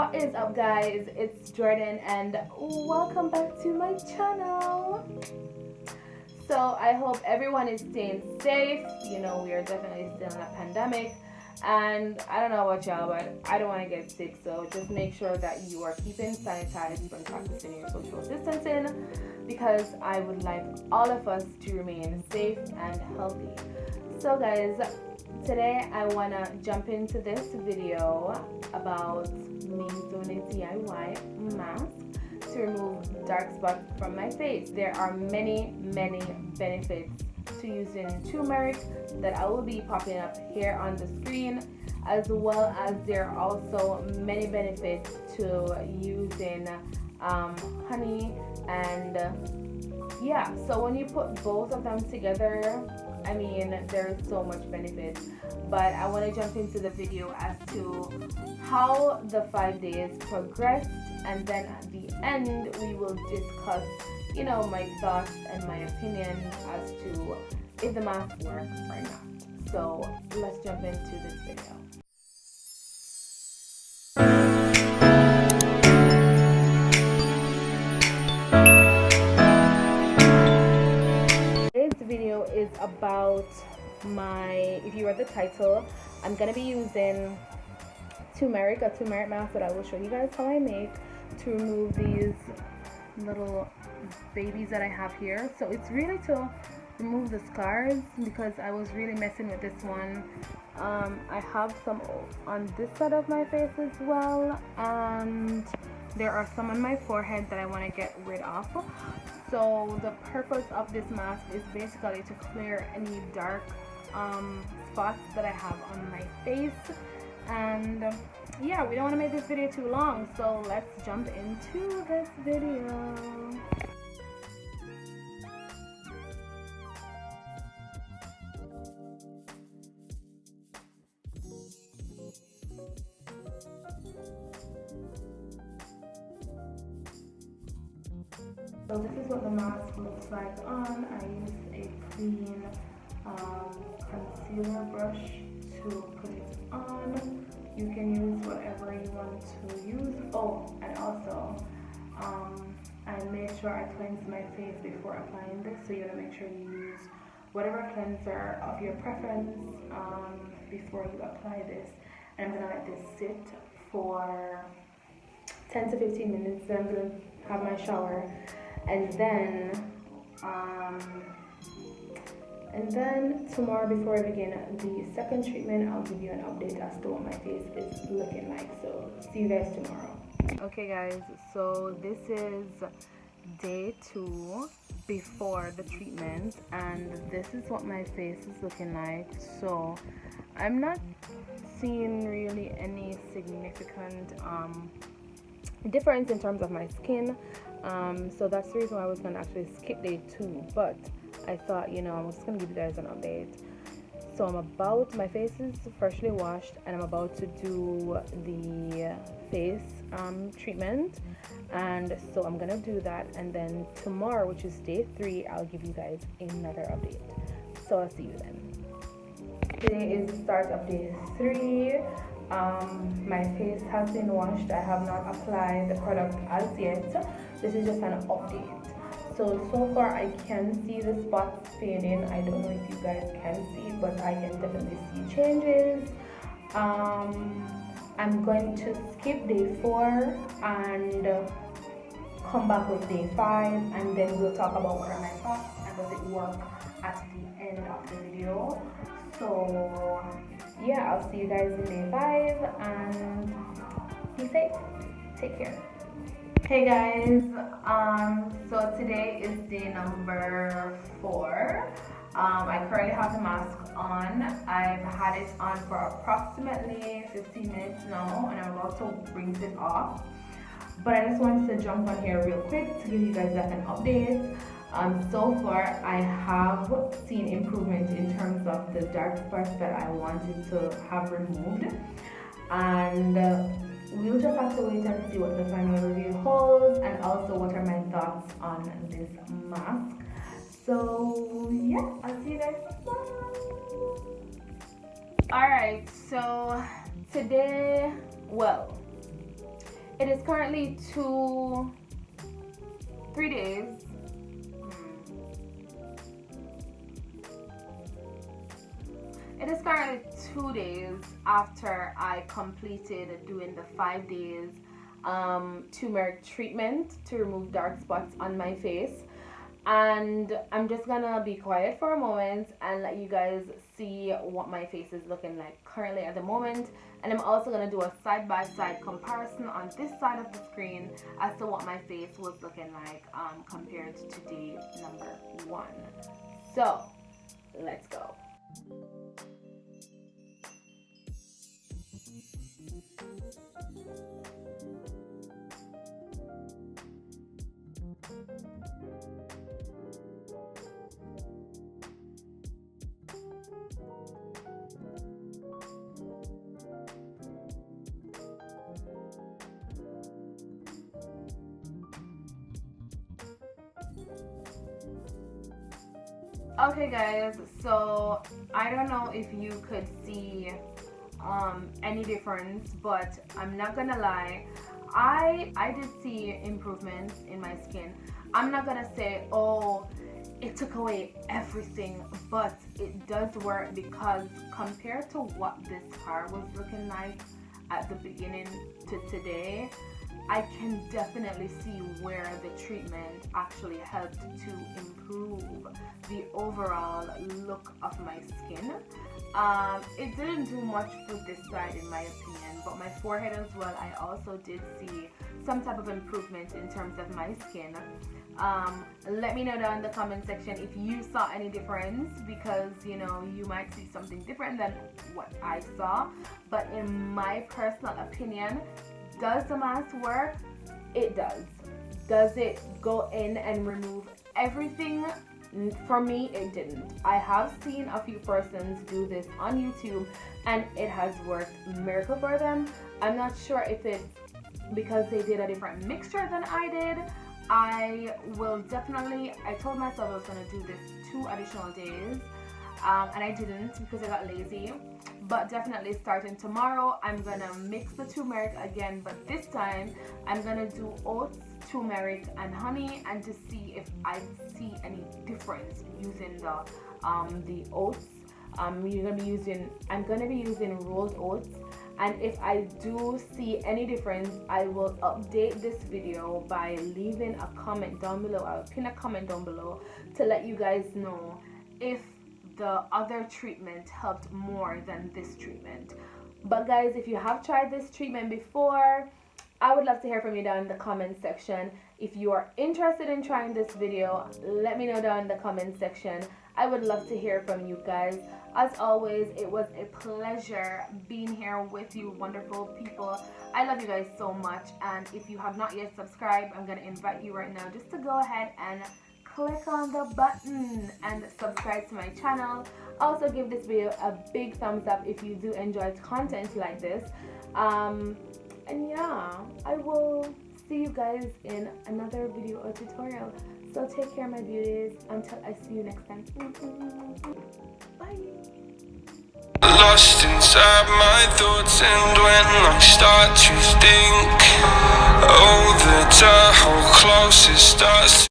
What is up, guys? It's Jordan and welcome back to my channel. So I hope everyone is staying safe. You know, we are definitely still in a pandemic, and I don't know about y'all, but I don't want to get sick. So just make sure that you are keeping sanitized when practicing your social distancing, because I would like all of us to remain safe and healthy. So guys, today I want to jump into this video about me doing a DIY mask to remove dark spots from my face. There are many benefits to using turmeric that I will be popping up here on the screen, as well as there are also many benefits to using honey. And yeah, so when you put both of them together, I mean, there's so much benefit. But I want to jump into the video as to how the 5 days progressed, and then at the end we will discuss, you know, my thoughts and my opinions as to if the mask works or not. So let's jump into this video. Today's video is about if you read the title, I'm gonna be using a turmeric mask that I will show you guys how I make to remove these little babies that I have here. So it's really to remove the scars, because I was really messing with this one. I have some on this side of my face as well, and there are some on my forehead that I want to get rid of. So the purpose of this mask is basically to clear any dark spots that I have on my face. And yeah, we don't want to make this video too long, so let's jump into this video. So this is what the mask looks like on. I use a clean concealer brush to put it on. You can use whatever you want to use. Oh, and also I made sure I cleanse my face before applying this, so you gotta make sure you use whatever cleanser of your preference before you apply this. And I'm gonna let this sit for 10 to 15 minutes. Then I'm gonna have my shower, and then tomorrow, before I begin the second treatment, I'll give you an update as to what my face is looking like. So see you guys tomorrow. Okay guys, so this is day 2 before the treatment, and this is what my face is looking like. So I'm not seeing really any significant difference in terms of my skin. So that's the reason why I was going to actually skip day 2, but I thought, you know, I was just going to give you guys an update. So my face is freshly washed, and I'm about to do the face treatment, and so I'm going to do that, and then tomorrow, which is day 3, I'll give you guys another update. So I'll see you then. Today is the start of day 3. My face has been washed. I have not applied the product as yet. This is just an update. So far I can see the spots fading. I don't know if you guys can see, but I can definitely see changes. I'm going to skip day 4 and come back with day 5, and then we'll talk about what are my thoughts and does it work at the end of the video. So yeah, I'll see you guys in day 5, and be safe. Take care. Hey guys, so today is day number 4. I currently have the mask on. I've had it on for approximately 15 minutes now, and I'm about to rinse it off. But I just wanted to jump on here real quick to give you guys like an update. So far I have seen improvement in terms of the dark spots that I wanted to have removed, and we'll just have to wait and see what the final review holds, and also what are my thoughts on this mask. So yeah, I'll see you guys tomorrow. Alright, so today, well, It is currently 3 days. It is currently 2 days after I completed doing the 5 days turmeric treatment to remove dark spots on my face. And I'm just gonna be quiet for a moment and let you guys see what my face is looking like currently at the moment. And I'm also gonna do a side-by-side comparison on this side of the screen as to what my face was looking like compared to day number 1. So let's go. Okay guys, so I don't know if you could see any difference, but I'm not gonna lie, I did see improvements in my skin. I'm not gonna say, oh, it took away everything, but it does work, because compared to what this scar was looking like at the beginning to today, I can definitely see where the treatment actually helped to improve the overall look of my skin. It didn't do much for this side in my opinion, but my forehead as well, I also did see some type of improvement in terms of my skin. Let me know down in the comment section if you saw any difference, because you know, you might see something different than what I saw. But in my personal opinion, does the mask work? It does. Does it go in and remove everything? For me, it didn't. I have seen a few persons do this on YouTube and it has worked miracle for them. I'm not sure if it's because they did a different mixture than I did. I told myself I was going to do this 2 additional days, and I didn't because I got lazy. But definitely starting tomorrow, I'm gonna mix the turmeric again, but this time I'm gonna do oats, turmeric, and honey, and to see if I see any difference using the oats. I'm gonna be using rolled oats, and if I do see any difference, I will update this video by leaving a comment down below. I'll pin a comment down below to let you guys know if the other treatment helped more than this treatment. But guys, if you have tried this treatment before, I would love to hear from you down in the comment section. If you are interested in trying this video, let me know down in the comment section. I would love to hear from you guys. As always, it was a pleasure being here with you wonderful people. I love you guys so much, and if you have not yet subscribed, I'm gonna invite you right now just to go ahead and click on the button and subscribe to my channel. Also give this video a big thumbs up if you do enjoy content like this. And yeah, I will see you guys in another video or tutorial. So take care, my beauties, until I see you next time. Bye. Lost inside my thoughts, and when I start to think, oh, the time how close it starts.